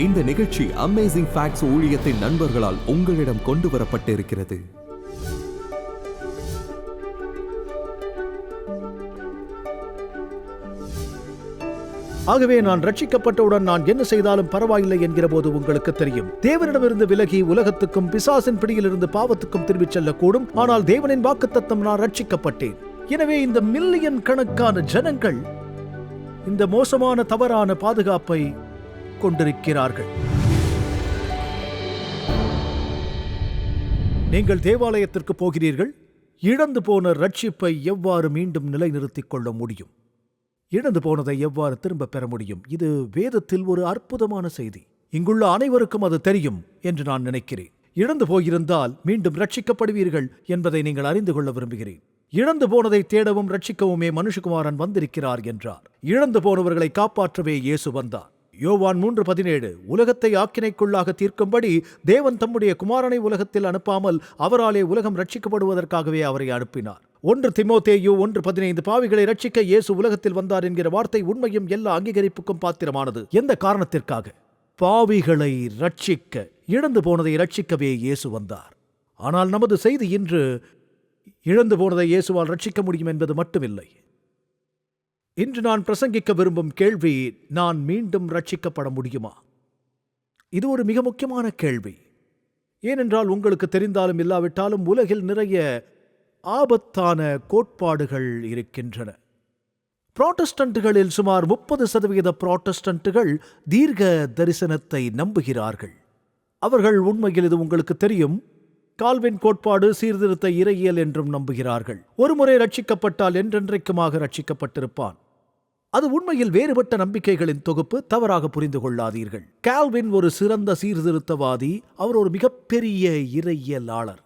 இந்த நிகழ்ச்சி amazing facts ஊழியத்தின் நண்பர்களால் உங்களிடம் கொண்டு வரப்பட்டிருக்கிறது. ஆகவே நான் ரட்சிக்கப்பட்டவுடன் நான் என்ன செய்தாலும் பரவாயில்லை என்கிற போது உங்களுக்கு தெரியும், தேவனிடமிருந்து விலகி உலகத்துக்கும் பிசாசின் பிடியிலிருந்து பாவத்துக்கும் திரும்பிச் செல்லக்கூடும். ஆனால் தேவனின் வாக்குத்தத்தம், நான் ரட்சிக்கப்பட்டேன். எனவே இந்த மில்லியன் கணக்கான ஜனங்கள் இந்த மோசமான தவறான பாதுகாப்பை கொண்டிருக்கிறார்கள். நீங்கள் தேவாலயத்திற்கு போகிறீர்கள். இழந்து போன ரட்சிப்பை எவ்வாறு மீண்டும் நிலைநிறுத்திக் கொள்ள முடியும்? இழந்து போனதை எவ்வாறு திரும்ப பெற முடியும்? இது வேதத்தில் ஒரு அற்புதமான செய்தி. இங்குள்ள அனைவருக்கும் அது தெரியும் என்று நான் நினைக்கிறேன். இழந்து போயிருந்தால் மீண்டும் ரட்சிக்கப்படுவீர்கள் என்பதை நீங்கள் அறிந்து கொள்ள விரும்புகிறேன். இழந்து போனதை தேடவும் ரட்சிக்கவுமே மனுஷகுமாரன் வந்திருக்கிறார் என்றார். இழந்து போனவர்களை காப்பாற்றவே இயேசு வந்தார். யோவான் 3:17, உலகத்தை ஆக்கினைக்குள்ளாக தீர்க்கும்படி தேவன் தம்முடைய குமாரனை உலகத்தில் அனுப்பாமல் அவராலே உலகம் ரட்சிக்கப்படுவதற்காகவே அவரை அனுப்பினார். 1 தீமோத்தேயு 1:15, பாவிகளை ரட்சிக்க இயேசு உலகத்தில் வந்தார் என்கிற வார்த்தை உண்மையும் எல்லா அங்கீகரிப்புக்கும் பாத்திரமானது. எந்த காரணத்திற்காக? பாவிகளை ரட்சிக்க, இழந்து போனதை ரட்சிக்கவே இயேசு வந்தார். ஆனால் நமது செய்தி இன்று இழந்து போனதை இயேசுவால் ரட்சிக்க முடியும் என்பது மட்டுமில்லை. இன்று நான் பிரசங்கிக்க விரும்பும் கேள்வி, நான் மீண்டும் ரட்சிக்கப்பட முடியுமா? இது ஒரு மிக முக்கியமான கேள்வி. ஏனென்றால் உங்களுக்கு தெரிந்தாலும் இல்லாவிட்டாலும் உலகில் நிறைய ஆபத்தான கோட்பாடுகள் இருக்கின்றன. புராட்டஸ்டன்ட்டுகளில் சுமார் 30% புராட்டஸ்டன்ட்டுகள் தீர்க்க தரிசனத்தை நம்புகிறார்கள். அவர்கள் உண்மையில், இது உங்களுக்கு தெரியும், கால்வின் கோட்பாடு, சீர்திருத்த இறையியல் என்றும் நம்புகிறார்கள். ஒருமுறை ரட்சிக்கப்பட்டால் என்றென்றைக்குமாக ரட்சிக்கப்பட்டிருப்பான். அது உண்மையில் வேறுபட்ட நம்பிக்கைகளின் தொகுப்பு. தவறாக புரிந்து கொள்ளாதீர்கள். கால்வின் ஒரு சிறந்த சீர்திருத்தவாதி. அவர் ஒரு மிகப்பெரிய இறையியலாளர்.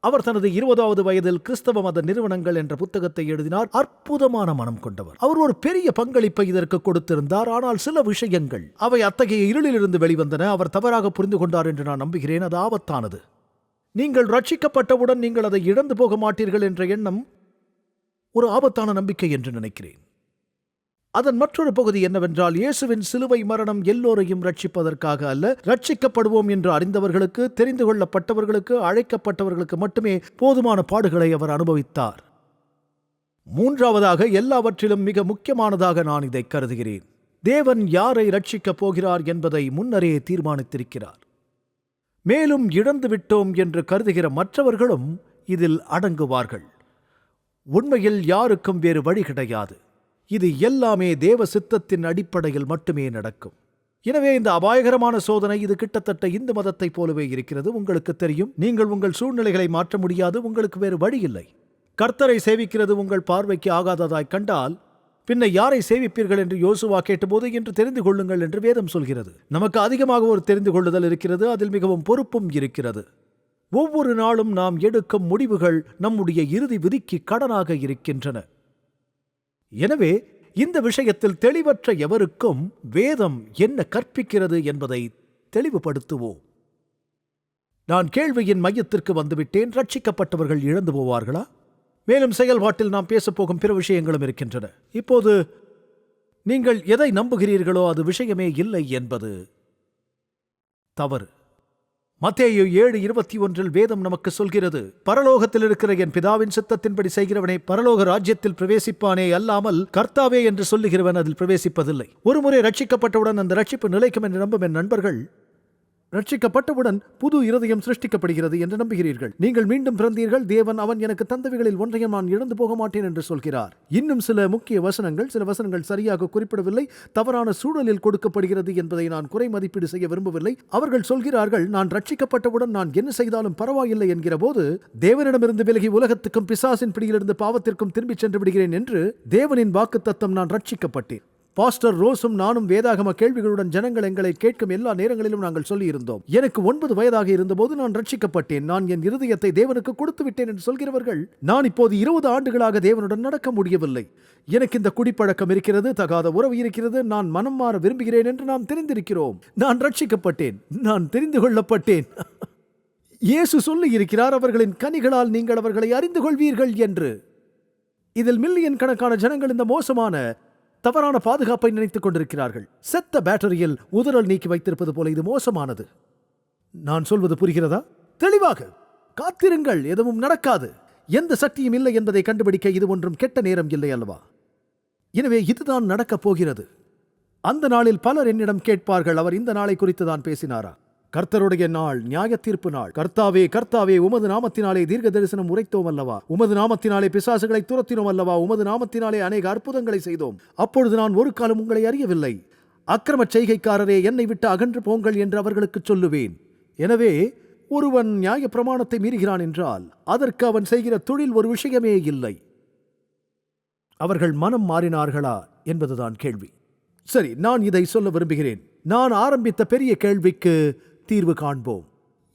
அவர் தனது 20வது வயதில் கிறிஸ்தவ மத நிறுவனங்கள் என்ற புத்தகத்தை எழுதினார். அற்புதமான மனம் கொண்டவர். அவர் ஒரு பெரிய பங்களிப்பை இதற்கு கொடுத்திருந்தார். ஆனால் சில விஷயங்கள், அவை அத்தகைய இருளிலிருந்து வெளிவந்தன. அவர் தவறாக புரிந்து கொண்டார் என்று நான் நம்புகிறேன். அது ஆபத்தானது. நீங்கள் ரட்சிக்கப்பட்டவுடன் நீங்கள் அதை இழந்து போக மாட்டீர்கள் என்ற எண்ணம் ஒரு ஆபத்தான நம்பிக்கை என்று நினைக்கிறேன். அதன் மற்றொரு பகுதி என்னவென்றால், இயேசுவின் சிலுவை மரணம் எல்லோரையும் ரட்சிப்பதற்காக அல்ல, ரட்சிக்கப்படுவோம் என்று அறிந்தவர்களுக்கு, தெரிந்து கொள்ளப்பட்டவர்களுக்கு, அழைக்கப்பட்டவர்களுக்கு மட்டுமே போதுமான பாடுகளை அவர் அனுபவித்தார். மூன்றாவதாக, எல்லாவற்றிலும் மிக முக்கியமானதாக நான் இதை கருதுகிறேன், தேவன் யாரை ரட்சிக்கப் போகிறார் என்பதை முன்னரே தீர்மானித்திருக்கிறார். மேலும் இழந்து விட்டோம் என்று கருதுகிற மற்றவர்களும் இதில் அடங்குவார்கள். உண்மையில் யாருக்கும் வேறு வழி கிடையாது. இது எல்லாமே தேவ சித்தத்தின் அடிப்படையில் மட்டுமே நடக்கும். எனவே இந்த அபாயகரமான சோதனை, இது கிட்டத்தட்ட இந்து மதத்தை போலவே இருக்கிறது. உங்களுக்கு தெரியும், நீங்கள் உங்கள் சூழ்நிலைகளை மாற்ற முடியாது. உங்களுக்கு வேறு வழி இல்லை. கர்த்தரை சேவிக்கிறது உங்கள் பார்வைக்கு ஆகாததாய் கண்டால் பின்ன யாரை சேவிப்பீர்கள் என்று யோசுவா கேட்டபோது, என்று தெரிந்து கொள்ளுங்கள் என்று வேதம் சொல்கிறது. நமக்கு அதிகமாக ஒரு தெரிந்து கொள்ளுதல் இருக்கிறது. அதில் மிகவும் பொறுப்பும் இருக்கிறது. ஒவ்வொரு நாளும் நாம் எடுக்கும் முடிவுகள் நம்முடைய இறுதி விதிக்கு கடனாக இருக்கின்றன. எனவே இந்த விஷயத்தில் தெளிவற்ற எவருக்கும் வேதம் என்ன கற்பிக்கிறது என்பதை தெளிவுபடுத்துவோம். நான் கேள்வியின் மையத்திற்கு வந்துவிட்டேன். ரட்சிக்கப்பட்டவர்கள் இழந்து போவார்களா? மேலும் செயல்பாட்டில் நாம் பேசப்போகும் பிற விஷயங்களும் இருக்கின்றன. இப்போது நீங்கள் எதை நம்புகிறீர்களோ அது விஷயமே இல்லை என்பது தவறு. மத்தேயு 7:21 வேதம் நமக்கு சொல்கிறது, பரலோகத்தில் இருக்கிற என் பிதாவின் சித்தத்தின்படி செய்கிறவனே பரலோக ராஜ்யத்தில் பிரவேசிப்பானே, அல்லாமல் கர்த்தாவே என்று சொல்லுகிறவன் அதில் பிரவேசிப்பதில்லை. ஒருமுறை ரட்சிக்கப்பட்டவுடன் அந்த ரட்சிப்பு நிலைக்கும் என்று நம்பும் என் நண்பர்கள், ரட்சிக்கப்பட்டவுடன் புது இருதயம் சிருஷ்டிக்கப்படுகிறது என்று நம்புகிறீர்கள். நீங்கள் மீண்டும் பிறந்தீர்கள். தேவன், அவன் எனக்கு தந்தவைகளில் ஒன்றையும் நான் இழந்து போக மாட்டேன் என்று சொல்கிறார். இன்னும் சில முக்கிய வசனங்கள், சில வசனங்கள் சரியாக குறிப்பிடவில்லை, தவறான சூழலில் கொடுக்கப்படுகிறது என்பதை நான் குறை மதிப்பீடு செய்ய விரும்பவில்லை. அவர்கள் சொல்கிறார்கள், நான் ரட்சிக்கப்பட்டவுடன் நான் என்ன செய்தாலும் பரவாயில்லை என்கிற போது தேவனிடமிருந்து விலகி உலகத்துக்கும் பிசாசின் பிடியிலிருந்து பாவத்திற்கும் திரும்பிச் சென்று விடுகிறேன் என்று. தேவனின் வாக்குத்தத்தம், நான் ரட்சிக்கப்பட்டேன். பாஸ்டர் ரோஸும் நானும் வேதாகம கேள்விகளுடன் ஜனங்கள் எங்களை கேட்கும் எல்லா நேரங்களிலும் நாங்கள் சொல்லியிருந்தோம். எனக்கு 9 வயதாக இருந்தபோது நான் ரட்சிக்கப்பட்டேன். நான் என் இருதயத்தை தேவனுக்கு கொடுத்து விட்டேன் என்று சொல்கிறவர்கள், நான் இப்போது 20 ஆண்டுகளாக தேவனுடன் நடக்க முடியவில்லை. எனக்கு இந்த குடிப்பழக்கம் இருக்கிறது, தகாத உறவு இருக்கிறது, நான் மனம் மாற விரும்புகிறேன் என்று நாம் தெரிந்திருக்கிறோம். நான் ரட்சிக்கப்பட்டேன். நான் தெரிந்து கொள்ளப்பட்டேன். இயேசு சொல்லி இருக்கிறார், அவர்களின் கனிகளால் நீங்கள் அவர்களை அறிந்து கொள்வீர்கள் என்று. இதில் மில்லியன் கணக்கான ஜனங்கள் இந்த மோசமான தவறான பாதுகாப்பை நினைத்துக் கொண்டிருக்கிறார்கள். செத்த பேட்டரியில் உதறல் நீக்கி வைத்திருப்பது போல இது மோசமானது. நான் சொல்வது புரிகிறதா? தெளிவாக காத்திருங்கள், எதுவும் நடக்காது. எந்த சக்தியும் இல்லை என்பதை கண்டுபிடிக்க இது ஒன்றும் கெட்ட நேரம் இல்லை அல்லவா? எனவே இதுதான் நடக்கப் போகிறது. அந்த நாளில் பலர் என்னிடம் கேட்பார்கள், அவர் இந்த நாளை குறித்து தான் பேசினாரா? கர்த்தருடைய நாள், நியாய தீர்ப்பு நாள். கர்த்தாவே, கர்த்தாவே, உமது நாமத்தினாலே தீர்க்க தரிசனம் உரைத்தோம் அல்லவா? உமது நாமத்தினாலே பிசாசுகளை துரத்தினோம் அல்லவா? உமது நாமத்தினாலே அநேக அற்புதங்களை செய்தோம். அப்பொழுது நான் ஒரு காலம் உங்களை அறியவில்லை. அக்கிரம செய்கைக்காரரே, என்னை விட்டு அகன்று போங்கள் என்று அவர்களுக்கு சொல்லுவேன். எனவே ஒருவன் நியாய பிரமாணத்தை மீறுகிறான் என்றால் அதற்கு அவன் செய்கிற தொழில் ஒரு விஷயமே இல்லை. அவர்கள் மனம் மாறினார்களா என்பதுதான் கேள்வி. சரி, நான் இதை சொல்ல விரும்புகிறேன். நான் ஆரம்பித்த பெரிய கேள்விக்கு தீர்வு காண்போம்.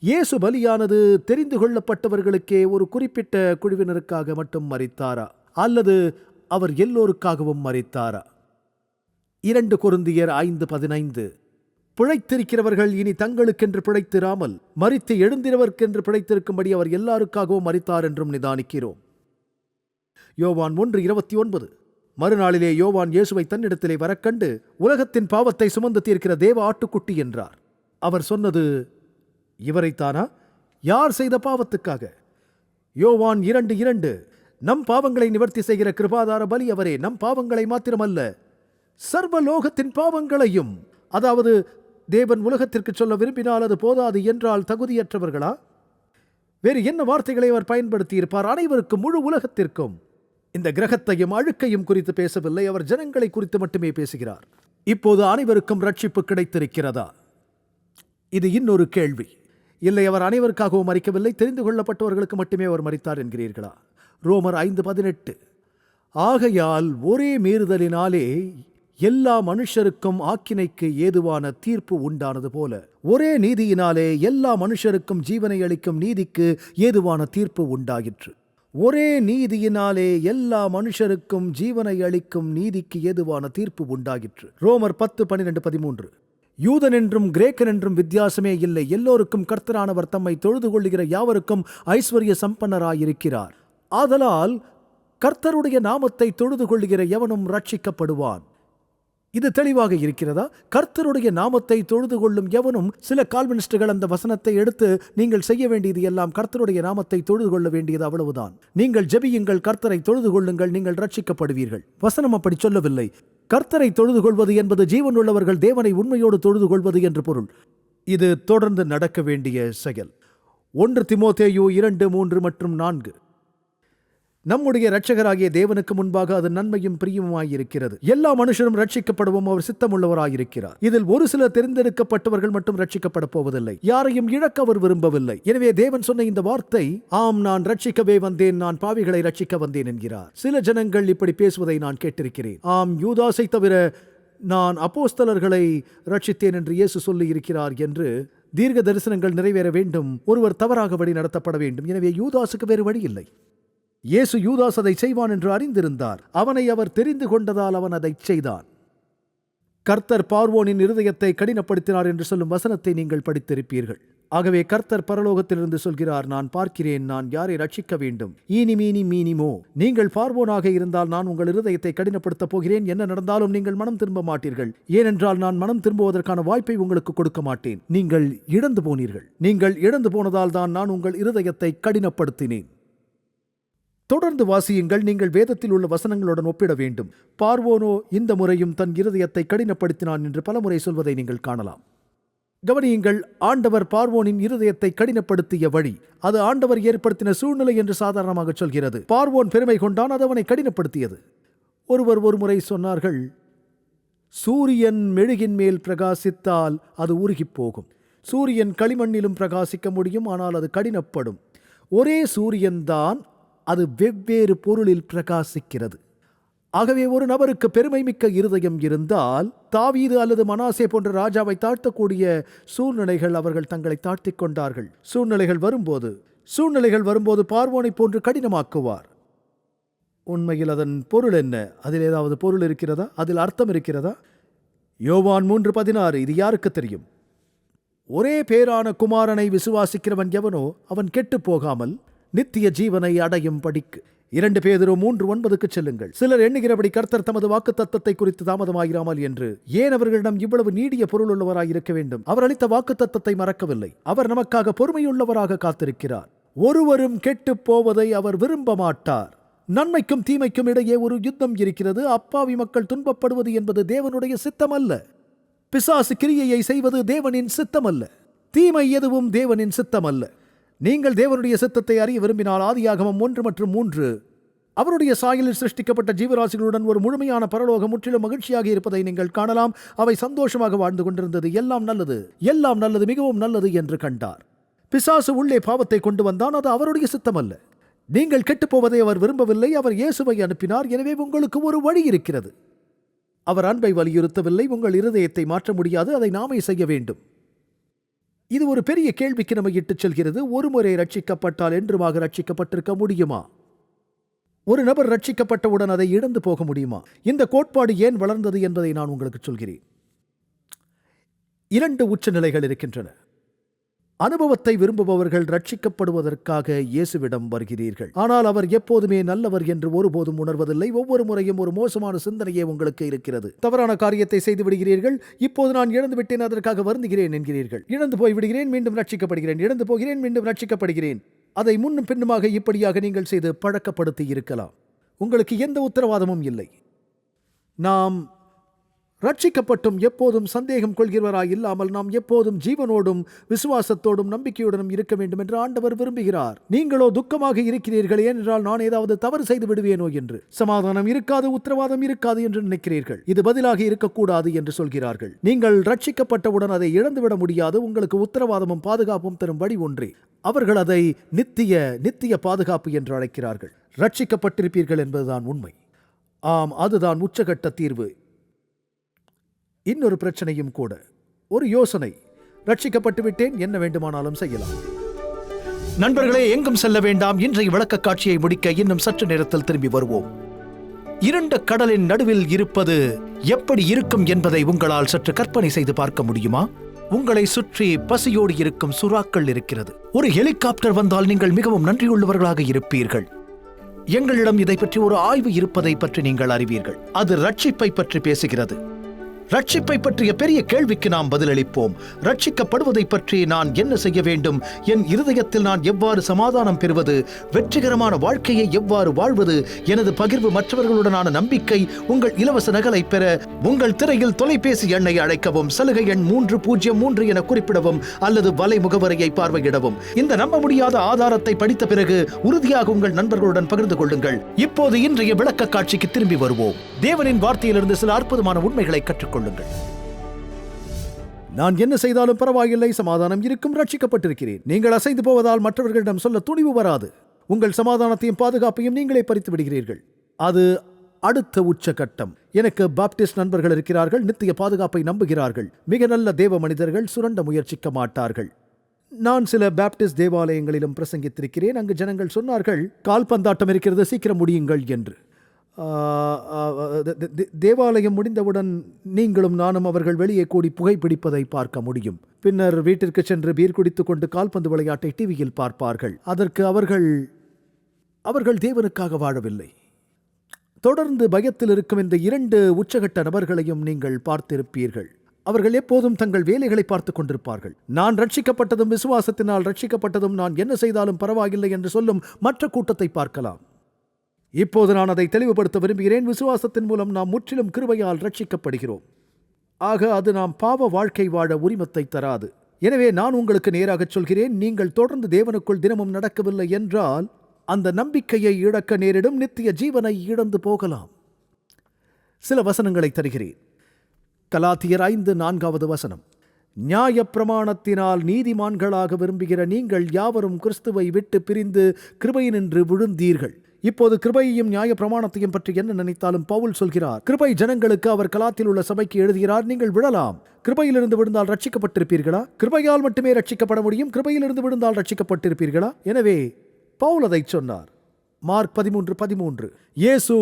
இயேசு பலியானது தெரிந்து கொள்ளப்பட்டவர்களுக்கே, ஒரு குறிப்பிட்ட குழுவினருக்காக மட்டும் மரித்தாரா, அல்லது அவர் எல்லோருக்காகவும் மரித்தாரா? 2 கொரிந்தியர் 5:15. பிழைத்திருக்கிறவர்கள் இனி தங்களுக்கென்று பிழைத்திராமல் மரித்து எழுந்திரவர்க்கென்று பிழைத்திருக்கும்படி அவர் எல்லாருக்காகவும் மரித்தார் என்றும் நிதானிக்கிறோம். யோவான் 1:29. மறுநாளிலே யோவான் இயேசுவை தன்னிடத்திலே வரக்கண்டு, உலகத்தின் பாவத்தை சுமந்து தீர்க்கிற தேவ ஆட்டுக்குட்டி என்றார். அவர் சொன்னது இவரைத்தானா? யார் செய்த பாவத்துக்காக? யோவான் 2:2. நம் பாவங்களை நிவர்த்தி செய்கிற கிருபாதார பலி அவரே. நம் பாவங்களை மாத்திரமல்ல, சர்வலோகத்தின் பாவங்களையும். அதாவது தேவன் உலகத்திற்கு சொல்ல விரும்பினால் அது போதாது என்றால் தகுதியற்றவர்களா? வேறு என்ன வார்த்தைகளை அவர் பயன்படுத்தியிருப்பார்? அனைவருக்கும், முழு உலகத்திற்கும். இந்த கிரகத்தையும் அழுக்கையும் குறித்து பேசவில்லை, அவர் ஜனங்களை குறித்து மட்டுமே பேசுகிறார். இப்போது அனைவருக்கும் ரட்சிப்பு கிடைத்திருக்கிறதா? இது இன்னொரு கேள்வி. இல்லை, அவர் அனைவருக்காகவும் மரிக்கவில்லை, தெரிந்து கொள்ளப்பட்டவர்களுக்கு மட்டுமே அவர் மரித்தார் என்கிறீர்களா? ரோமர் 5:18. ஆகையால் ஒரே மீறுதலினாலே எல்லா மனுஷருக்கும் ஆக்கினைக்கு ஏதுவான தீர்ப்பு உண்டானது போல, ஒரே நீதியினாலே எல்லா மனுஷருக்கும் ஜீவனை அளிக்கும் நீதிக்கு ஏதுவான தீர்ப்பு உண்டாயிற்று. ஒரே நீதியினாலே எல்லா மனுஷருக்கும் ஜீவனை அளிக்கும் நீதிக்கு ஏதுவான தீர்ப்பு உண்டாயிற்று. ரோமர் 10:12-13. யூதன் என்றும் கிரேக்கன் என்றும் வித்தியாசமே இல்லை, எல்லோருக்கும் கர்த்தரானவர் தம்மை தொழுது கொள்ளுகிற யாவருக்கும் ஐஸ்வர்ய சம்பன்னராயிருக்கிறார். ஆதலால் கர்த்தருடைய நாமத்தை தொழுது கொள்ளுகிற எவனும் ரட்சிக்கப்படுவான். இது தெளிவாக இருக்கிறதா? கர்த்தருடைய நாமத்தை தொழுது கொள்ளும் எவனும். சில கால்வினிஸ்டுகள் அந்த வசனத்தை எடுத்து, நீங்கள் செய்ய வேண்டியது எல்லாம் கர்த்தருடைய நாமத்தை தொழுது கொள்ள வேண்டியது, அவ்வளவுதான். நீங்கள் ஜெபியுங்கள், கர்த்தரை தொழுது கொள்ளுங்கள், நீங்கள் ரட்சிக்கப்படுவீர்கள். வசனம் அப்படி சொல்லவில்லை. கர்த்தரை தொழுது கொள்வது என்பது ஜீவன் உள்ளவர்கள் தேவனை உண்மையோடு தொழுது கொள்வது என்று பொருள். இது தொடர்ந்து நடக்க வேண்டிய செயல். 1 தீமோத்தேயு 2:3 மற்றும் 4. நம்முடைய இரட்சகராகிய தேவனுக்கு முன்பாக அது நன்மையும் பிரியமுமாயிருக்கிறது, எல்லா மனுஷரும் ரட்சிக்கப்படவும் அவர் சித்தமுள்ளவராயிருக்கிறார். இதில் ஒரு சில தெரிந்தெடுக்கப்பட்டவர்கள் மட்டும் ரட்சிக்கப்பட போவதில்லை. யாரையும் இழக்க அவர் விரும்பவில்லை. எனவே தேவன் சொன்ன இந்த வார்த்தை, ஆம், நான் ரட்சிக்கவே வந்தேன், நான் பாவிகளை ரட்சிக்க வந்தேன் என்கிறார். சில ஜனங்கள் இப்படி பேசுவதை நான் கேட்டிருக்கிறேன். ஆம், யூதாசை தவிர நான் அப்போஸ்தலர்களை ரட்சித்தேன் என்று இயேசு சொல்லி இருக்கிறார் என்று. தீர்க்க தரிசனங்கள் நிறைவேற வேண்டும், ஒருவர் தவறாக வழி நடத்தப்பட வேண்டும். எனவே யூதாசுக்கு வேறு வழி இல்லை. இயேசு யூதாஸ் அதை செய்வான் என்று அறிந்திருந்தார். அவனை அவர் தெரிந்து கொண்டதால் அவன் அதை செய்தான். கர்த்தர் பார்வோனின் இருதயத்தை கடினப்படுத்தினார் என்று சொல்லும் வசனத்தை நீங்கள் படித்திருப்பீர்கள். ஆகவே கர்த்தர் பரலோகத்திலிருந்து சொல்கிறார், நான் பார்க்கிறேன், நான் யாரை ரட்சிக்க வேண்டும். ஈனி மீனி மீனிமோ. நீங்கள் பார்வோனாக இருந்தால் நான் உங்கள் இருதயத்தை கடினப்படுத்தப் போகிறேன். என்ன நடந்தாலும் நீங்கள் மனம் திரும்ப மாட்டீர்கள். ஏனென்றால் நான் மனம் திரும்புவதற்கான வாய்ப்பை உங்களுக்கு கொடுக்க மாட்டேன். நீங்கள் இழந்து போனீர்கள். நீங்கள் இழந்து போனதால் தான் நான் உங்கள் இருதயத்தை கடினப்படுத்தினேன். தொடர்ந்து வாசியுங்கள். நீங்கள் வேதத்தில் உள்ள வசனங்களுடன் ஒப்பிட வேண்டும். பார்வோனோ இந்த முறையும் தன் இருதயத்தை கடினப்படுத்தினான் என்று பலமுறை சொல்வதை நீங்கள் காணலாம். கவனியுங்கள், ஆண்டவர் பார்வோனின் இருதயத்தை கடினப்படுத்திய வழி, அது ஆண்டவர் ஏற்படுத்தின சூழ்நிலை என்று சாதாரணமாக சொல்கிறது. பார்வோன் பெருமை கொண்டான், அது அவனை கடினப்படுத்தியது. ஒருவர் ஒரு முறை சொன்னார்கள், சூரியன் மெழுகின் மேல் பிரகாசித்தால் அது உருகிப் போகும். சூரியன் களிமண்ணிலும் பிரகாசிக்க முடியும், ஆனால் அது கடினப்படும். ஒரே சூரியன்தான், அது வெவ்வேறு பொருளில் பிரகாசிக்கிறது. ஆகவே ஒரு நபருக்கு பெருமை மிக்க இருதயம் இருந்தால், தாவீது அல்லது மனாசே போன்ற ராஜாவை தாழ்த்தக்கூடிய சூழ்நிலைகள் அவர்கள் தங்களை தாழ்த்திக் கொண்டார்கள். சூழ்நிலைகள் வரும்போது பார்வோனை போன்று கடினமாக்குவார். உண்மையில் அதன் பொருள் என்ன? அதில் ஏதாவது பொருள் இருக்கிறதா? அதில் அர்த்தம் இருக்கிறதா? யோவான் 3:16. இது யாருக்கு தெரியும்? ஒரே பேரான குமாரனை விசுவாசிக்கிறவன் எவனோ அவன் கெட்டு போகாமல் நித்திய ஜீவனை அடையும் படிக்கு. 2 பேதுரு 3:9 செல்லுங்கள். சிலர் எண்ணுகிறபடி கர்த்தர் தமது வாக்குத்தத்தத்தை குறித்து தாமதமாகிறாமல் என்று. ஏன் அவர்களிடம் இவ்வளவு நீடிய பொருள் உள்ளவராய் இருக்க வேண்டும்? அவர் அளித்த வாக்குத்தத்தத்தை மறக்கவில்லை. அவர் நமக்காக பொறுமையுள்ளவராக காத்திருக்கிறார். ஒருவரும் கெட்டுப் போவதை அவர் விரும்ப மாட்டார். நன்மைக்கும் தீமைக்கும் இடையே ஒரு யுத்தம் இருக்கிறது. அப்பாவி மக்கள் துன்பப்படுவது என்பது தேவனுடைய சித்தமல்ல. பிசாசு கிரியையை செய்வது தேவனின் சித்தமல்ல. தீமை எதுவும் தேவனின் சித்தமல்ல. நீங்கள் தேவனுடைய சித்தத்தை அறிய விரும்பினால் ஆதியாகமம் 1 மற்றும் 3 அவருடைய சாயலில் சிருஷ்டிக்கப்பட்ட ஜீவராசிகளுடன் ஒரு முழுமையான பரலோகம் முற்றிலும் மகிழ்ச்சியாக இருப்பதை நீங்கள் காணலாம். அவை சந்தோஷமாக வாழ்ந்து கொண்டிருந்தது. எல்லாம் நல்லது, எல்லாம் நல்லது, மிகவும் நல்லது என்று கண்டார். பிசாசு உள்ளே பாவத்தை கொண்டு வந்தான். அது அவருடைய சித்தமல்ல. நீங்கள் கெட்டுப்போவதை அவர் விரும்பவில்லை. அவர் இயேசுவை அனுப்பினார். எனவே உங்களுக்கு ஒரு வழி இருக்கிறது. அவர் அன்பை வலியுறுத்தவில்லை. உங்கள் இருதயத்தை மாற்ற முடியாது. அதை நாமே செய்ய வேண்டும். இது ஒரு பெரிய கேள்விக்கு நம்மை இட்டுச் செல்கிறது. ஒருமுறை ரட்சிக்கப்பட்டால் என்றுமாக ரட்சிக்கப்பட்டிருக்க முடியுமா? ஒரு நபர் ரட்சிக்கப்பட்டவுடன் அதை இழந்து போக முடியுமா? இந்த கோட்பாடு ஏன் வளர்ந்தது என்பதை நான் உங்களுக்கு சொல்கிறேன். 2 உச்சநிலைகள் இருக்கின்றன. அனுபவத்தை விரும்புபவர்கள் ரட்சிக்கப்படுவதற்காக இயேசுவிடம் வருகிறீர்கள். ஆனால் அவர் எப்போதுமே நல்லவர் என்று ஒருபோதும் உணர்வதில்லை. ஒவ்வொரு முறையும் ஒரு மோசமான சிந்தனையே உங்களுக்கு இருக்கிறது. தவறான காரியத்தை செய்து விடுகிறீர்கள். இப்போது நான் இழந்து விட்டேன், அதற்காக வருந்துகிறேன் என்கிறீர்கள். இழந்து போய் விடுகிறேன், மீண்டும் ரட்சிக்கப்படுகிறேன். இழந்து போகிறேன், மீண்டும் ரட்சிக்கப்படுகிறேன். அதை முன்னும் பின்னுமாக இப்படியாக நீங்கள் செய்து பழக்கப்படுத்தி இருக்கலாம். உங்களுக்கு எந்த உத்தரவாதமும் இல்லை. நாம் ரட்சிக்கப்பட்டும் எப்போதும் சந்தேகம் கொள்கிறவராய் இல்லாமல் நாம் எப்போதும் ஜீவனோடும் விசுவாசத்தோடும் நம்பிக்கையுடனும் இருக்க வேண்டும் என்று ஆண்டவர் விரும்புகிறார். நீங்களோ துக்கமாக இருக்கிறீர்கள், ஏனென்றால் நான் ஏதாவது தவறு செய்து விடுவேனோ என்று. சமாதானம் இருக்காது, உத்தரவாதம் இருக்காது என்று நினைக்கிறீர்கள். இது பதிலாக இருக்கக்கூடாது என்று சொல்கிறார்கள். நீங்கள் ரட்சிக்கப்பட்டவுடன் அதை இழந்துவிட முடியாது. உங்களுக்கு உத்தரவாதமும் பாதுகாப்பும் தரும் வழி ஒன்றே. அவர்கள் அதை நித்திய பாதுகாப்பு என்று அழைக்கிறார்கள். ரட்சிக்கப்பட்டிருப்பீர்கள் என்பதுதான் உண்மை. ஆம், அதுதான் உச்சகட்ட தீர்வு. இன்னொரு பிரச்சனையும் கூட. ஒரு யோசனை. ரட்சிக்கப்பட்டு விட்டேன், என்ன வேண்டுமானாலும் செய்யலாம். நண்பர்களே, எங்கும் செல்ல வேண்டாம். இன்றைய விளக்க காட்சியை முடிக்க இன்னும் சற்று நேரத்தில் திரும்பி வருவோம். இருண்ட கடலின் நடுவில் இருப்பது எப்படி இருக்கும் என்பதை உங்களால் சற்று கற்பனை செய்து பார்க்க முடியுமா? உங்களை சுற்றி பசியோடு இருக்கும் சுறாக்கள் இருக்கிறது. ஒரு ஹெலிகாப்டர் வந்தால் நீங்கள் மிகவும் நன்றியுள்ளவர்களாக இருப்பீர்கள். எங்களிடம் இதை பற்றி ஒரு ஆய்வு இருப்பதை பற்றி நீங்கள் அறிவீர்கள். அது ரட்சிப்பை பற்றி பேசுகிறது. ரட்சிப்பை பற்றிய பெரிய கேள்விக்கு நாம் பதிலளிப்போம். ரட்சிக்கப்படுவதை பற்றி நான் என்ன செய்ய வேண்டும்? என் இருதயத்தில் நான் எவ்வாறு சமாதானம் பெறுவது? வெற்றிகரமான வாழ்க்கையை எவ்வாறு வாழ்வது? எனது பகிர்வு மற்றவர்களுடனான நம்பிக்கை. உங்கள் இலவச நகலை பெற உங்கள் திரையில் தொலைபேசி எண்ணை அழைக்கவும், சலுகை எண் 303 என குறிப்பிடவும் அல்லது வலை முகவரியை பார்வையிடவும். இந்த நம்ப முடியாத ஆதாரத்தை படித்த பிறகு உறுதியாக உங்கள் நண்பர்களுடன் பகிர்ந்து கொள்ளுங்கள். இப்போது இன்றைய விளக்க காட்சிக்கு திரும்பி வருவோம். தேவனின் வார்த்தையிலிருந்து சில அற்புதமான உண்மைகளை கற்றுக்கொள்ளுங்கள். நான் என்ன செய்தாலும் பரவாயில்லை, சமாதானம் இருக்கும், ரட்சிக்கப்பட்டிருக்கிறேன். நீங்கள் அசைந்து போவதால் மற்றவர்களிடம் சொல்ல துணிவு வராது. உங்கள் சமாதானத்தையும் பாதுகாப்பையும் நீங்களே பறித்து விடுகிறீர்கள். அது அடுத்த உச்சகட்டம். எனக்கு பாப்டிஸ்ட் நண்பர்கள் இருக்கிறார்கள். நித்திய பாதுகாப்பை நம்புகிறார்கள். மிக நல்ல தேவ மனிதர்கள். சுரண்ட முயற்சிக்க மாட்டார்கள். நான் சில பாப்டிஸ்ட் தேவாலயங்களிலும் பிரசங்கித்திருக்கிறேன். அங்கு ஜனங்கள் சொன்னார்கள், கால்பந்தாட்டம் இருக்கிறது, சீக்கிரம் முடியுங்கள் என்று. தேவாலயம் முடிந்தவுடன் நீங்களும் நானும் அவர்கள் வெளியே கூடி புகைப்பிடிப்பதை பார்க்க முடியும். பின்னர் வீட்டிற்கு சென்று பீர் குடித்துக் கொண்டு கால்பந்து விளையாட்டை டிவியில் பார்ப்பார்கள். அதற்கு அவர்கள் தேவனுக்காக வாழவில்லை. தொடர்ந்து பயத்தில் இருக்கும் இந்த 2 உச்சகட்ட நபர்களையும் நீங்கள் பார்த்திருப்பீர்கள். அவர்கள் எப்போதும் தங்கள் வேலைகளை பார்த்துக் கொண்டிருப்பார்கள். நான் ரட்சிக்கப்பட்டதும் விசுவாசத்தினால் ரட்சிக்கப்பட்டதும் நான் என்ன செய்தாலும் பரவாயில்லை என்று சொல்லும் மற்ற கூட்டத்தை பார்க்கலாம். இப்போது நான் அதை தெளிவுபடுத்த விரும்புகிறேன். விசுவாசத்தின் மூலம் நாம் முற்றிலும் கிருபையால் ரட்சிக்கப்படுகிறோம். ஆக அது நாம் பாவ வாழ்க்கை வாழ உரிமத்தை தராது. எனவே நான் உங்களுக்கு நேராக சொல்கிறேன், நீங்கள் தொடர்ந்து தேவனுக்குள் தினமும் நடக்கவில்லை என்றால் அந்த நம்பிக்கையை இழக்க நேரிடும். நித்திய ஜீவனை இழந்து போகலாம். சில வசனங்களை தருகிறேன். கலாத்தியர் 5:4 நியாயப்பிரமாணத்தினால் நீதிமான்களாக விரும்புகிற நீங்கள் யாவரும் கிறிஸ்துவை விட்டு பிரிந்து கிருபையினின்று விழுந்தீர்கள். இப்போது கிருபையையும் நியாய பிரமாணத்தையும் பற்றி என்ன நினைத்தாலும் பவுல் சொல்கிறார். கிருபை ஜனங்களுக்கு அவர் கலாத்தில் உள்ள சபைக்கு எழுதுகிறார். நீங்கள் விழலாம். கிருபையிலிருந்து விழுந்தால் ரட்சிக்கப்பட்டிருப்பீர்களா? கிருபையால் மட்டுமே ரட்சிக்கப்பட முடியும். கிருபையிலிருந்து விழுந்தால் ரட்சிக்கப்பட்டிருப்பீர்களா? எனவே பவுல் அதை சொன்னார். மார்க் 13:13 இயேசு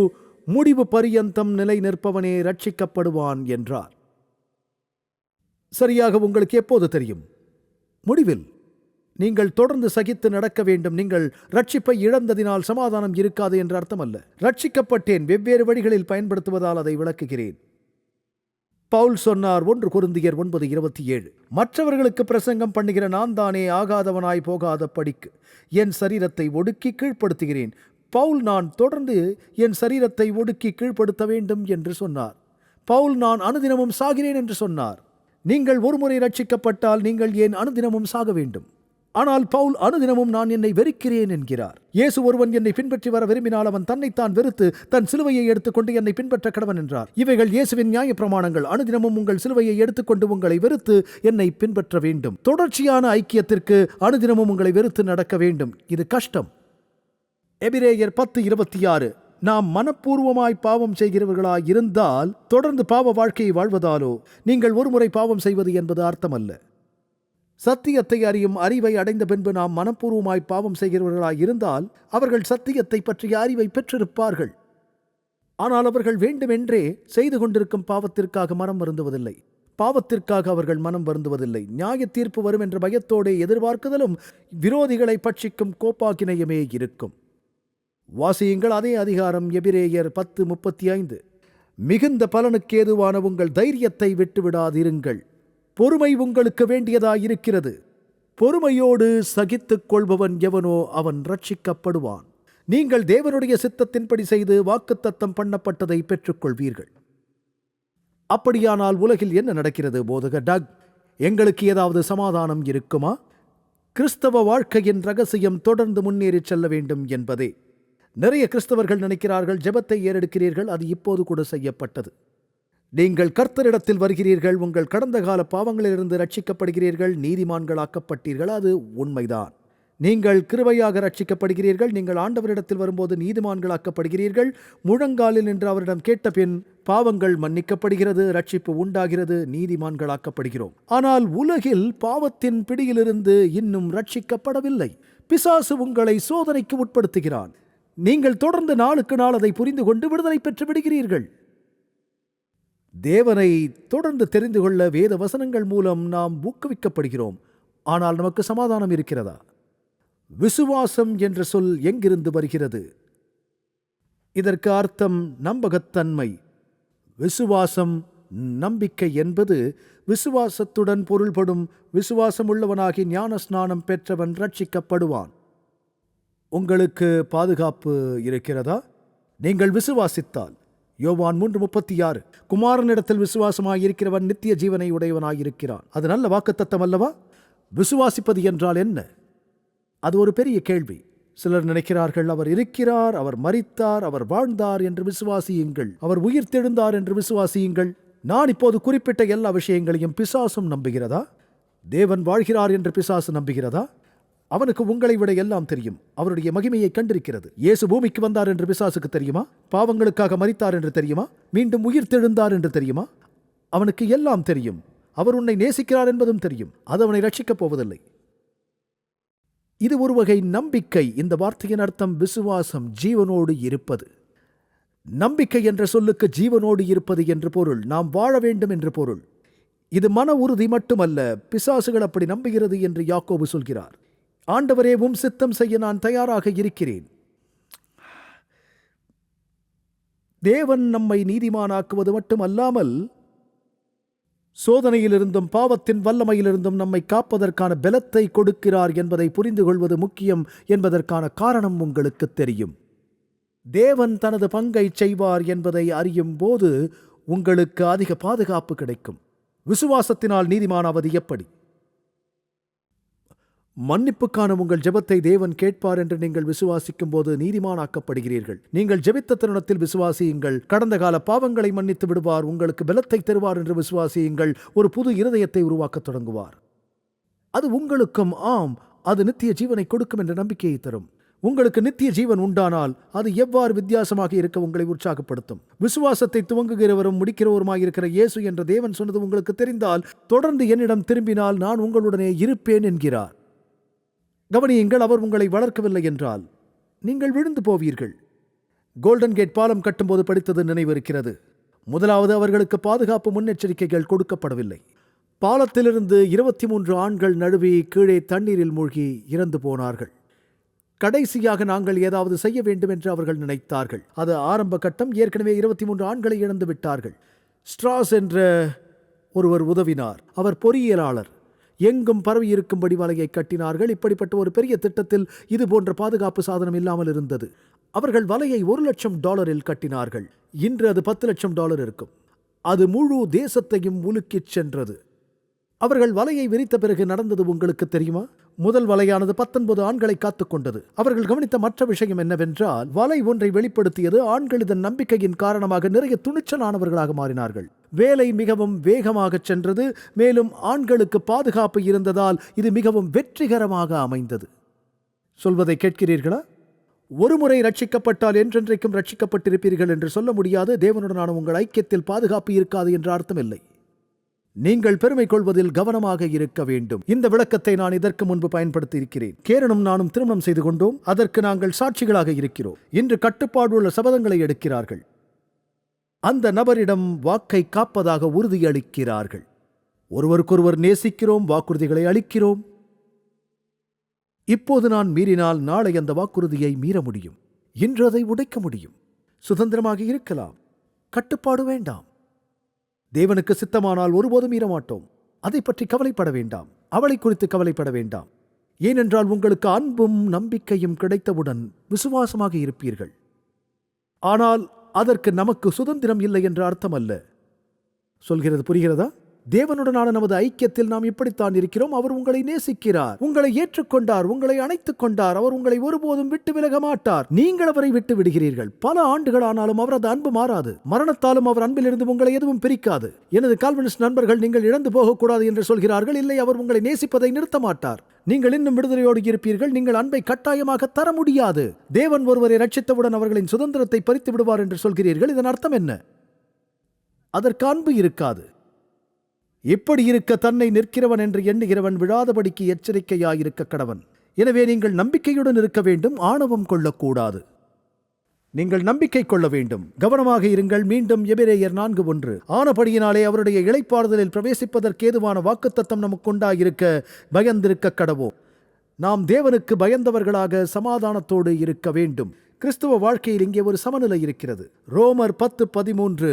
முடிவு பரியந்தம் நிலை நிற்பவனே ரட்சிக்கப்படுவான் என்றார். சரியாக உங்களுக்கு எப்போது தெரியும்? முடிவில். நீங்கள் தொடர்ந்து சகித்து நடக்க வேண்டும். நீங்கள் ரட்சிப்பை இழந்ததினால் சமாதானம் இருக்காது என்று அர்த்தமல்ல. ரட்சிக்கப்பட்டேன், வெவ்வேறு வழிகளில் பயன்படுத்துவதால் அதை விளக்குகிறேன். பவுல் சொன்னார், 1 கொரிந்தியர் 9:27, மற்றவர்களுக்கு பிரசங்கம் பண்ணுகிற நான் தானே ஆகாதவனாய் போகாத படிக்கு என் சரீரத்தை ஒடுக்கி கீழ்ப்படுத்துகிறேன். பவுல் நான் தொடர்ந்து என் சரீரத்தை ஒடுக்கி கீழ்ப்படுத்த வேண்டும் என்று சொன்னார். பவுல் நான் அனுதினமும் சாகிறேன் என்று சொன்னார். நீங்கள் ஒருமுறை ரட்சிக்கப்பட்டால் நீங்கள் ஏன் அனுதினமும் சாக வேண்டும்? ஆனால் பவுல் அனுதினமும் நான் என்னை வெறுக்கிறேன் என்கிறார். இயேசு ஒருவன் என்னை பின்பற்றி வர விரும்பினால் அவன் தன்னைத்தான் வெறுத்து தன் சிலுவையை எடுத்துக்கொண்டு என்னை பின்பற்ற கடவன் என்றார். இவைகள் இயேசுவின் நியாயப்பிரமாணங்கள். அனுதினமும் உங்கள் சிலுவையை எடுத்துக்கொண்டு உங்களை வெறுத்து என்னை பின்பற்ற வேண்டும். தொடர்ச்சியான ஐக்கியத்திற்கு அனுதினமும் உங்களை வெறுத்து நடக்க வேண்டும். இது கஷ்டம். எபிரேயர் 10:26, நாம் மனப்பூர்வமாய் பாவம் செய்கிறவர்களாய் இருந்தால் தொடர்ந்து பாவ வாழ்க்கையை வாழ்வதாலோ நீங்கள் ஒருமுறை பாவம் செய்வது என்பது அர்த்தமல்ல. சத்தியத்தை அறியும் அறிவை அடைந்த பின்பு நாம் மனப்பூர்வமாய் பாவம் செய்கிறவர்களாய் இருந்தால் அவர்கள் சத்தியத்தை பற்றிய அறிவை பெற்றிருப்பார்கள். ஆனால் அவர்கள் வேண்டுமென்றே செய்து கொண்டிருக்கும் பாவத்திற்காக மனம் வருந்துவதில்லை. பாவத்திற்காக அவர்கள் மனம் வருந்துவதில்லை. நியாய தீர்ப்பு வரும் என்ற பயத்தோடு எதிர்பார்க்குதலும் விரோதிகளை பட்சிக்கும் கோப்பாக்கினையுமே இருக்கும். வாசியுங்கள் அதே அதிகாரம், எபிரேயர் 10:35, மிகுந்த பலனுக்கு ஏதுவான உங்கள் தைரியத்தை விட்டுவிடாதிருங்கள். பொறுமை உங்களுக்கு வேண்டியதாயிருக்கிறது. பொறுமையோடு சகித்துக் கொள்பவன் எவனோ அவன் ரட்சிக்கப்படுவான். நீங்கள் தேவனுடைய சித்தத்தின்படி செய்து வாக்குத்தத்தம் பண்ணப்பட்டதை பெற்றுக்கொள்வீர்கள். அப்படியானால் உலகில் என்ன நடக்கிறது போதகர் டக்? எங்களுக்கு ஏதாவது சமாதானம் இருக்குமா? கிறிஸ்தவ வாழ்க்கையின் ரகசியம் தொடர்ந்து முன்னேறிச் செல்ல வேண்டும் என்பதே. நிறைய கிறிஸ்தவர்கள் நினைக்கிறார்கள், ஜெபத்தை ஏறெடுக்கிறீர்கள், அது இப்போது கூட செய்யப்பட்டது. நீங்கள் கர்த்தரிடத்தில் வருகிறீர்கள், உங்கள் கடந்த கால பாவங்களிலிருந்து ரட்சிக்கப்படுகிறீர்கள், நீதிமான்களாக்கப்பட்டீர்கள். அது உண்மைதான். நீங்கள் கிருபையாக ரட்சிக்கப்படுகிறீர்கள். நீங்கள் ஆண்டவரிடத்தில் வரும்போது நீதிமான்களாக்கப்படுகிறீர்கள். முழங்காலில் நின்று அவரிடம் கேட்ட பின் பாவங்கள் மன்னிக்கப்படுகிறது, ரட்சிப்பு உண்டாகிறது, நீதிமான்களாக்கப்படுகிறோம். ஆனால் உலகில் பாவத்தின் பிடியிலிருந்து இன்னும் ரட்சிக்கப்படவில்லை. பிசாசு உங்களை சோதனைக்கு உட்படுத்துகிறான். நீங்கள் தொடர்ந்து நாளுக்கு நாள் அதை புரிந்து கொண்டு விடுதலை பெற்று விடுகிறீர்கள். தேவனை தொடர்ந்து தெரிந்து கொள்ள வேத வசனங்கள் மூலம் நாம் ஊக்குவிக்கப்படுகிறோம். ஆனால் நமக்கு சமாதானம் இருக்கிறதா? விசுவாசம் என்ற சொல் எங்கிருந்து வருகிறது? இதற்கு அர்த்தம் நம்பகத்தன்மை. விசுவாசம், நம்பிக்கை என்பது விசுவாசத்துடன் பொருள்படும். விசுவாசம் உள்ளவனாகி ஞான ஸ்நானம் பெற்றவன் ரட்சிக்கப்படுவான். உங்களுக்கு பாதுகாப்பு இருக்கிறதா? நீங்கள் விசுவாசித்தால். யோவான் 3:36, குமாரனிடத்தில் விசுவாசமாயிருக்கிறவன் நித்திய ஜீவனை உடையவனாயிருக்கிறான். அது நல்ல வாக்குத்தத்தம் அல்லவா? விசுவாசிப்பது என்றால் என்ன? அது ஒரு பெரிய கேள்வி. சிலர் நினைக்கிறார்கள், அவர் இருக்கிறார், அவர் மரித்தார், அவர் வாழ்ந்தார் என்று விசுவாசியுங்கள், அவர் உயிர்த்தெழுந்தார் என்று விசுவாசியுங்கள். நான் இப்போது குறிப்பிட்ட எல்லா விஷயங்களையும் பிசாசும் நம்புகிறதா? தேவன் வாழ்கிறார் என்று பிசாசு நம்புகிறதா? அவனுக்கு உங்களை விட எல்லாம் தெரியும். அவருடைய மகிமையை கண்டிருக்கிறது. இயேசு பூமிக்கு வந்தார் என்று பிசாசுக்கு தெரியுமா? பாவங்களுக்காக மரித்தார் என்று தெரியுமா? மீண்டும் உயிர்த்தெழுந்தார் என்று தெரியுமா? அவனுக்கு எல்லாம் தெரியும். அவர் உன்னை நேசிக்கிறார் என்பதும் தெரியும். அது அவனை ரட்சிக்கப் போவதில்லை. இது ஒரு வகை நம்பிக்கை. இந்த வார்த்தையின் அர்த்தம் விசுவாசம், ஜீவனோடு இருப்பது. நம்பிக்கை என்ற சொல்லுக்கு ஜீவனோடு இருப்பது என்று பொருள். நாம் வாழ வேண்டும் என்று பொருள். இது மன உறுதி மட்டுமல்ல. பிசாசுகள் அப்படி நம்புகிறது என்று யாக்கோபு சொல்கிறார். ஆண்டவரே, உம் சித்தம் செய்ய நான் தயாராக இருக்கிறேன். தேவன் நம்மை நீதிமானாக்குவது மட்டுமல்லாமல் சோதனையிலிருந்தும் பாவத்தின் வல்லமையிலிருந்தும் நம்மை காப்பதற்கான பலத்தை கொடுக்கிறார் என்பதை புரிந்து கொள்வது முக்கியம் என்பதற்கான காரணம் உங்களுக்கு தெரியும். தேவன் தனது பங்கை செய்வார் என்பதை அறியும் போது உங்களுக்கு அதிக பாதுகாப்பு கிடைக்கும். விசுவாசத்தினால் நீதிமானாவது எப்படி? மன்னிப்புக்கான உங்கள் ஜெபத்தை தேவன் கேட்பார் என்று நீங்கள் விசுவாசிக்கும் போது நீதிமானாக்கப்படுகிறீர்கள். நீங்கள் ஜெபித்த தருணத்தில் விசுவாசியுங்கள், கடந்த கால பாவங்களை மன்னித்து விடுவார், உங்களுக்கு பலத்தை தருவார் என்று விசுவாசியுங்கள். ஒரு புது இருதயத்தை உருவாக்கத் தொடங்குவார். அது உங்களுக்கும் அது நித்திய ஜீவனை கொடுக்கும் என்ற நம்பிக்கையை தரும். உங்களுக்கு நித்திய ஜீவன் உண்டானால் அது எவ்வாறு வித்தியாசமாக இருக்க உங்களை உற்சாகப்படுத்தும். விசுவாசத்தை துவங்குகிறவரும் முடிக்கிறவருமாயிருக்கிற இயேசு என்ற தேவன் சொன்னது உங்களுக்கு தெரிந்தால் தொடர்ந்து என்னிடம் திரும்பினால் நான் உங்களுடனே இருப்பேன் என்கிறார். கவனியுங்கள், அவர் உங்களை வளர்க்கவில்லை என்றால் நீங்கள் விழுந்து போவீர்கள். கோல்டன் கேட் பாலம் கட்டும்போது படித்தது நினைவிருக்கிறது. முதலாவது, அவர்களுக்கு பாதுகாப்பு முன்னெச்சரிக்கைகள் கொடுக்கப்படவில்லை. பாலத்திலிருந்து 23 ஆண்கள் நழுவி கீழே தண்ணீரில் மூழ்கி இறந்து போனார்கள். கடைசியாக நாங்கள் ஏதாவது செய்ய வேண்டும் என்று அவர்கள் நினைத்தார்கள். அது ஆரம்ப கட்டம். ஏற்கனவே 23 ஆண்களை இழந்து விட்டார்கள். ஸ்ட்ராஸ் என்ற ஒருவர் உதவினார். அவர் பொறியியலாளர். எங்கும் பரவி இருக்கும்படி வலையை கட்டினார்கள். இப்படிப்பட்ட ஒரு பெரிய திட்டத்தில் இது போன்ற பாதுகாப்பு சாதனம் இல்லாமல் இருந்தது. அவர்கள் வலையை $1,00,000 கட்டினார்கள். இன்று அது $10,00,000 இருக்கும். அது முழு தேசத்தையும் உலுக்கிச் சென்றது. அவர்கள் வலையை விரித்த பிறகு நடந்தது உங்களுக்கு தெரியுமா? முதல் வலையானது 19 ஆண்களை காத்துக்கொண்டது. அவர்கள் கவனித்த மற்ற விஷயம் என்னவென்றால், வலை ஒன்றை வெளிப்படுத்தியது. ஆண்கள் இதன் நம்பிக்கையின் காரணமாக நிறைய துணிச்சலானவர்களாக மாறினார்கள். வேலை மிகவும் வேகமாக சென்றது. மேலும் ஆண்களுக்கு பாதுகாப்பு இருந்ததால் இது மிகவும் வெற்றிகரமாக அமைந்தது. சொல்வதை கேட்கிறீர்களா? ஒருமுறை ரட்சிக்கப்பட்டால் என்றென்றைக்கும் ரட்சிக்கப்பட்டிருப்பீர்கள் என்று சொல்ல முடியாது. தேவனுடனான உங்கள் ஐக்கியத்தில் பாதுகாப்பு இருக்காது என்ற அர்த்தமில்லை. நீங்கள் பெருமை கொள்வதில் கவனமாக இருக்க வேண்டும். இந்த விளக்கத்தை நான் இதற்கு முன்பு பயன்படுத்தி இருக்கிறேன். கேரனும் நானும் திருமணம் செய்து கொண்டோம். அதற்கு நாங்கள் சாட்சிகளாக இருக்கிறோம். இன்று கட்டுப்பாடுள்ள சபதங்களை எடுக்கிறார்கள். அந்த நபரிடம் வாக்கை காப்பதாக உறுதியளிக்கிறார்கள். ஒருவருக்கொருவர் நேசிக்கிறோம், வாக்குறுதிகளை அளிக்கிறோம். இப்போது நான் மீறினால் நாளை அந்த வாக்குறுதியை மீற முடியும். இன்று அதை உடைக்க முடியும். சுதந்திரமாக இருக்கலாம். கட்டுப்பாடு வேண்டாம். தேவனுக்கு சித்தமானால் ஒருபோதும் மீறமாட்டோம். அதை பற்றி கவலைப்பட வேண்டாம். அவளை குறித்து கவலைப்பட வேண்டாம். ஏனென்றால் உங்களுக்கு அன்பும் நம்பிக்கையும் கிடைத்தவுடன் விசுவாசமாக இருப்பீர்கள். ஆனால் அதற்கு நமக்கு சுதந்திரம் இல்லை என்ற அர்த்தமல்ல. சொல்கிறது புரிகிறதா? தேவனுடனான நமது ஐக்கியத்தில் நாம் இப்படித்தான் இருக்கிறோம். அவர் உங்களை நேசிக்கிறார், உங்களை ஏற்றுக்கொண்டார், உங்களை அணைத்துக் கொண்டார். அவர் உங்களை ஒருபோதும் விட்டு விலக மாட்டார். நீங்கள் அவரை விட்டு விடுகிறீர்கள். பல ஆண்டுகள் ஆனாலும் அவரது அன்பு மாறாது. மரணத்தாலும் அவர் அன்பிலிருந்து உங்களை எதுவும் பிரிக்காது. எனது கால்வினிஸ்ட் நண்பர்கள் நீங்கள் இழந்து போகக்கூடாது என்று சொல்கிறார்கள். இல்லை, அவர் உங்களை நேசிப்பதை நிறுத்த மாட்டார். நீங்கள் இன்னும் விடுதலையோடு இருப்பீர்கள். நீங்கள் அன்பை கட்டாயமாக தர முடியாது. தேவன் ஒருவரை ரட்சித்தவுடன் அவர்களின் சுதந்திரத்தை பறித்து விடுவார் என்று சொல்கிறீர்கள். இதன் அர்த்தம் என்ன? அதற்கு அன்பு இருக்காது. இப்படி இருக்க தன்னை நிற்கிறவன் என்று எண்ணுகிறவன் விழாதபடிக்கு எச்சரிக்கையாயிருக்க கடவன். எனவே நீங்கள் நம்பிக்கையுடன் இருக்க வேண்டும். ஆணவம் கொள்ளக்கூடாது. நீங்கள் நம்பிக்கை கொள்ள வேண்டும். கவனமாக இருங்கள். மீண்டும் எபிரேயர் 4:1. ஆனபடியினாலே அவருடைய இளைப்பாறுதலில் பிரவேசிப்பதற்கேதுவான வாக்குத்தத்தம் நமக்கு உண்டாயிருக்க பயந்திருக்க கடவோம். நாம் தேவனுக்கு பயந்தவர்களாக சமாதானத்தோடு இருக்க வேண்டும். கிறிஸ்துவ வாழ்க்கையில் இங்கே ஒரு சமநிலை இருக்கிறது. ரோமர் 10:13.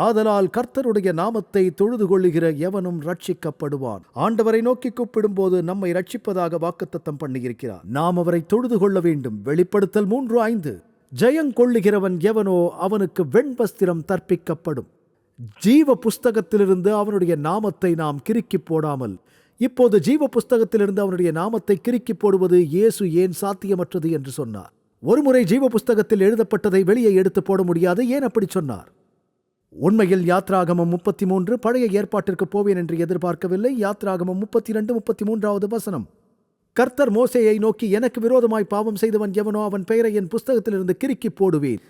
ஆதலால் கர்த்தருடைய நாமத்தை தொழுது கொள்ளுகிற எவனும் ரட்சிக்கப்படுவான். ஆண்டவரை நோக்கி கூப்பிடும்போது நம்மை ரட்சிப்பதாக வாக்குத்தத்தம் பண்ணியிருக்கிறார். நாம் அவரை தொழுது கொள்ள வேண்டும். வெளிப்படுத்தல் 3:5. ஜெயங்கொள்ளுகிறவன் எவனோ அவனுக்கு வெண்வஸ்திரம் தற்பிக்கப்படும். ஜீவ புஸ்தகத்திலிருந்து அவனுடைய நாமத்தை நாம் கிறுக்கி போடாமல், இப்போது ஜீவ புஸ்தகத்திலிருந்து அவனுடைய நாமத்தை கிறுக்கி போடுவது இயேசு ஏன் சாத்தியமற்றது என்று சொன்னார். ஒருமுறை ஜீவ புஸ்தகத்தில் எழுதப்பட்டதை வெளியே எடுத்து போட முடியாது. ஏன் அப்படி சொன்னார்? உண்மையில் யாத்ராகமம் 33 பழைய ஏற்பாட்டிற்கு போவேன் என்று எதிர்பார்க்கவில்லை. யாத்ராகமம் 32:33 கர்த்தர் மோசேயை நோக்கி, எனக்கு விரோதமாய் பாவம் செய்தவன் எவனோ அவன் பெயரை என் புஸ்தகத்திலிருந்து கிறுக்கி போடுவேன்.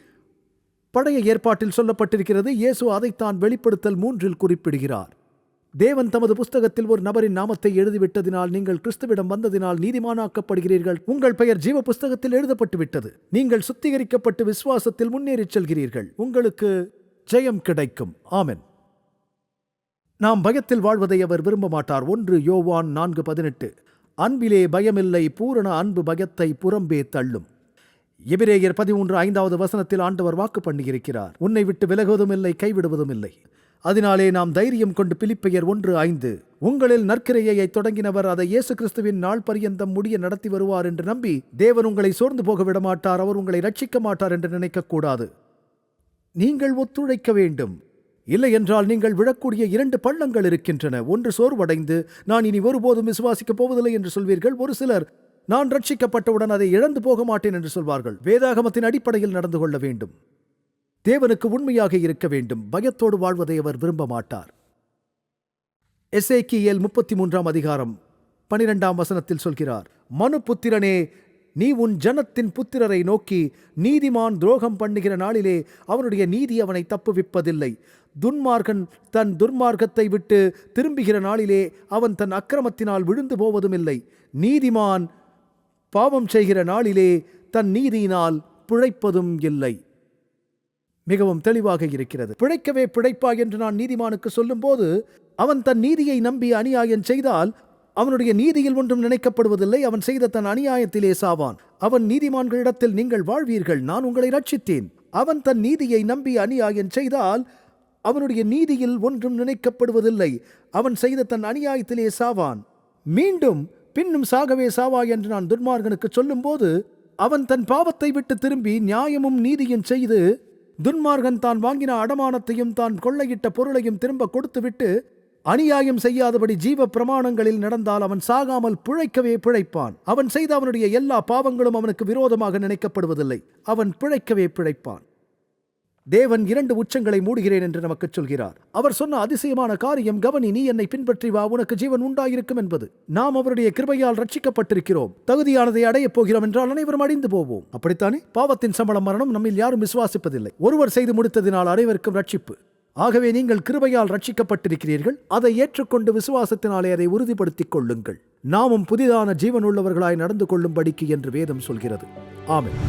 பழைய ஏற்பாட்டில் சொல்லப்பட்டிருக்கிறது. இயேசு அதைத்தான் வெளிப்படுத்தல் 3 குறிப்பிடுகிறார். தேவன் தமது புஸ்தகத்தில் ஒரு நபரின் நாமத்தை எழுதிவிட்டதினால், நீங்கள் கிறிஸ்துவிடம் வந்ததினால் நீதிமானாக்கப்படுகிறீர்கள். உங்கள் பெயர் ஜீவ புஸ்தகத்தில் எழுதப்பட்டு விட்டது. நீங்கள் சுத்திகரிக்கப்பட்டு விசுவாசத்தில் முன்னேறிச் செல்கிறீர்கள். உங்களுக்கு ஜெயம் கிடைக்கும். ஆமென். நாம் பயத்தில் வாழ்வதை அவர் விரும்ப மாட்டார். 1 யோவான் 4:18. அன்பிலே பயமில்லை, பூரண அன்பு பயத்தை புறம்பே தள்ளும். எபிரேயர் 13:5 ஆண்டவர் வாக்கு பண்ணியிருக்கிறார். உன்னை விட்டு விலகுவதும் இல்லை, கைவிடுவதும் இல்லை. அதனாலே நாம் தைரியம் கொண்டு பிலிப்பியர் 1:5 உங்களில் நற்கிரியையை தொடங்கினவர் அதை இயேசு கிறிஸ்துவின் நாள் பரியந்தம் முடிய நடத்தி வருவார் என்று நம்பி, தேவன் உங்களை சோர்ந்து போக விட மாட்டார். அவர் உங்களை ரட்சிக்க மாட்டார் என்று நினைக்கக்கூடாது. நீங்கள் ஒத்துழைக்க வேண்டும். இல்லை என்றால் நீங்கள் விழக்கூடிய 2 பள்ளங்கள் இருக்கின்றன. ஒன்று சோர்வடைந்து நான் இனி ஒருபோதும் விசுவாசிக்கப் போவதில்லை என்று சொல்வீர்கள். ஒரு சிலர் நான் ரட்சிக்கப்பட்டவுடன் அதை இழந்து போக மாட்டேன் என்று சொல்வார்கள். வேதாகமத்தின் அடிப்படையில் நடந்து கொள்ள வேண்டும். தேவனுக்கு உண்மையாக இருக்க வேண்டும். பயத்தோடு வாழ்வதை அவர் விரும்ப மாட்டார். எசேக்கியேல் 33:12 சொல்கிறார், மனுபுத்திரனே, நீ உன் ஜனத்தின் புத்திரரை நோக்கி, நீதிமான் துரோகம் பண்ணுகிற நாளிலே அவனுடைய நீதி அவனை தப்புவிப்பதில்லை. துன்மார்கன் தன் துர்மார்க்கத்தை விட்டு திரும்புகிற நாளிலே அவன் தன் அக்கிரமத்தினால் விழுந்து போவதும் இல்லை. நீதிமான் பாவம் செய்கிற நாளிலே தன் நீதியினால் பிழைப்பதும் இல்லை. மிகவும் தெளிவாக இருக்கிறது. பிழைக்கவே பிழைப்பா என்று நான் நீதிமானுக்கு சொல்லும்போது, அவன் தன் நீதியை நம்பி அநியாயம் செய்தால் அவனுடைய நீதியில் ஒன்றும் நினைக்கப்படுவதில்லை. அவன் செய்த தன் அநியாயத்திலே சாவான். அவன் நீதிமான்களிடத்தில் நீங்கள் வாழ்வீர்கள், நான் உங்களை ரட்சித்தேன். அவன் தன் நீதியை நம்பி அநியாயம் செய்தால் அவனுடைய நீதியில் ஒன்றும் நினைக்கப்படுவதில்லை. அவன் செய்த தன் அநியாயத்திலே சாவான். மீண்டும் பின்னும் சாகவே சாவா என்று நான் துன்மார்கனுக்கு சொல்லும்போது, அவன் தன் பாவத்தை விட்டு திரும்பி நியாயமும் நீதியும் செய்து, துன்மார்கன் தான் வாங்கின அடமானத்தையும் தான் கொள்ளையிட்ட பொருளையும் திரும்ப கொடுத்துவிட்டு அநியாயம் செய்யாதபடி ஜீவ பிரமாணங்களில் நடந்தால் அவன் சாகாமல் பிழைக்கவே பிழைப்பான். அவன் செய்த அவனுடைய எல்லா பாவங்களும் அவனுக்கு விரோதமாக நினைக்கப்படுவதில்லை. அவன் பிழைக்கவே பிழைப்பான். தேவன் 2 உச்சங்களை மூடுகிறேன் என்று நமக்கு சொல்கிறார். அவர் சொன்ன அதிசயமான காரியம், கவனி, நீ என்னை பின்பற்றி வா, உனக்கு ஜீவன் உண்டாயிருக்கும் என்பது. நாம் அவருடைய கிருபையால் ரட்சிக்கப்பட்டிருக்கிறோம். தகுதியானதை அடையப் போகிறோம் என்றால் அனைவரும் அழிந்து போவோம். அப்படித்தானே? பாவத்தின் சம்பளம் மரணம். நம்மில் யாரும் விசுவாசிப்பதில்லை. ஒருவர் செய்து முடித்ததினால் அனைவருக்கும் ரட்சிப்பு. ஆகவே நீங்கள் கிருபையால் ரட்சிக்கப்பட்டிருக்கிறீர்கள். அதை ஏற்றுக்கொண்டு விசுவாசத்தினாலே அதை உறுதிப்படுத்திக் கொள்ளுங்கள். நாமும் புதிதான ஜீவன் உள்ளவர்களாய் நடந்து கொள்ளும்படிக்கு என்று வேதம் சொல்கிறது. ஆமென்.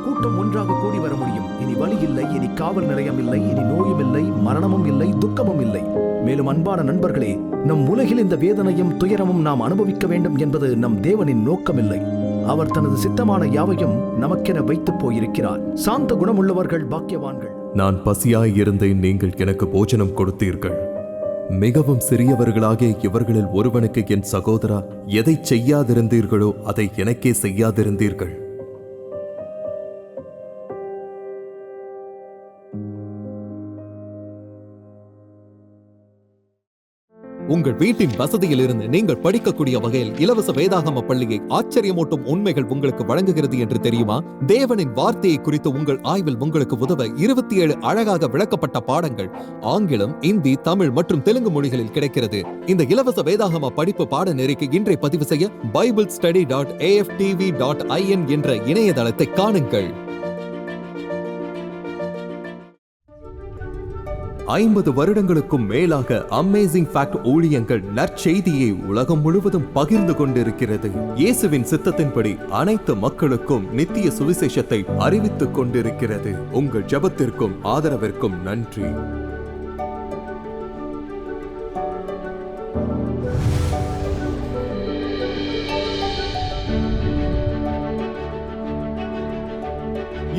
கூட்டம் ஒன்றாக கூடி வர முடியும். இனி வலி இல்லை, இனி காவல் நிலையம் இல்லை, இனி நோயும் இல்லை, மரணமும் இல்லை, துக்கமும் இல்லை. மேலும் அன்பான நண்பர்களே, நம் உலகில் இந்த வேதனையும் துயரமும் நாம் அனுபவிக்க வேண்டும் என்பது நம் தேவனின் நோக்கமில்லை. அவர் தனது சித்தமான யாவையும் நமக்கென வைத்துப் போயிருக்கிறார். சாந்த குணமுள்ளவர்கள் பாக்கியவான்கள். நான் பசியாய் இருந்தேன், நீங்கள் எனக்கு போஜனம் கொடுத்தீர்கள். மிகவும் சிறியவர்களாகிய இவர்களில் ஒருவனுக்கு, என் சகோதரா, எதை செய்யாதிருந்தீர்களோ அதை எனக்கே செய்யாதிருந்தீர்கள். உங்கள் வீட்டின் வசதியில் இருந்து நீங்கள் படிக்கக்கூடிய வகையில் இலவச வேதாகம பள்ளியை ஆச்சரியமூட்டும் உண்மைகள் உங்களுக்கு வழங்குகிறது என்று தெரியுமா? தேவனின் வார்த்தையை குறித்து உங்கள் ஆய்வில் உங்களுக்கு உதவ 27 அழகாக விளக்கப்பட்ட பாடங்கள் ஆங்கிலம், இந்தி, தமிழ் மற்றும் தெலுங்கு மொழிகளில் கிடைக்கிறது. இந்த இலவச வேதாகம படிப்பு பாடநெறிக்கு இன்றை பதிவு செய்ய biblestudy.aftv.in என்ற இணையதளத்தை காணுங்கள். 50 வருடங்களுக்கும் மேலாக அமேசிங் ஃபேக்ட் ஊழியங்கள் நற்செய்தியை உலகம் முழுவதும் பகிர்ந்து கொண்டிருக்கிறது. இயேசுவின் சித்தத்தின்படி அனைத்து மக்களுக்கும் நித்திய சுவிசேஷத்தை அறிவித்துக் கொண்டிருக்கிறது. உங்கள் ஜெபத்திற்கும் ஆதரவிற்கும் நன்றி.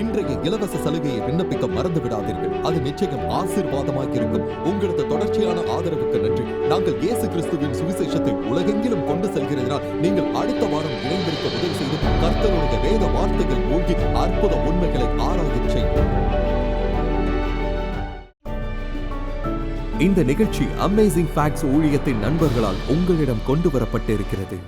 இன்றைய இலவச சலுகையை விண்ணப்பிக்க மறந்து விடாதீர்கள். அது நிச்சயம் ஆசீர்வாதமாக இருக்கும். உங்களது தொடர்ச்சியான ஆதரவுக்கு நன்றி. நாங்கள் இயேசு கிறிஸ்துவின் சுவிசேஷத்தை உலகெங்கிலும் கொண்டு செல்கிறதினால் நீங்கள் அடுத்த வாரம் இணைந்திருக்க உதவி செய்து கர்த்தருடைய வேத வார்த்தைகள் மூழ்கி அற்புத உண்மைகளை ஆராயச் செய்யும். இந்த நிகழ்ச்சி அமேசிங் ஃபேக்ட்ஸ் ஊழியத்தின் நண்பர்களால் உங்களிடம் கொண்டு வரப்பட்டிருக்கிறது.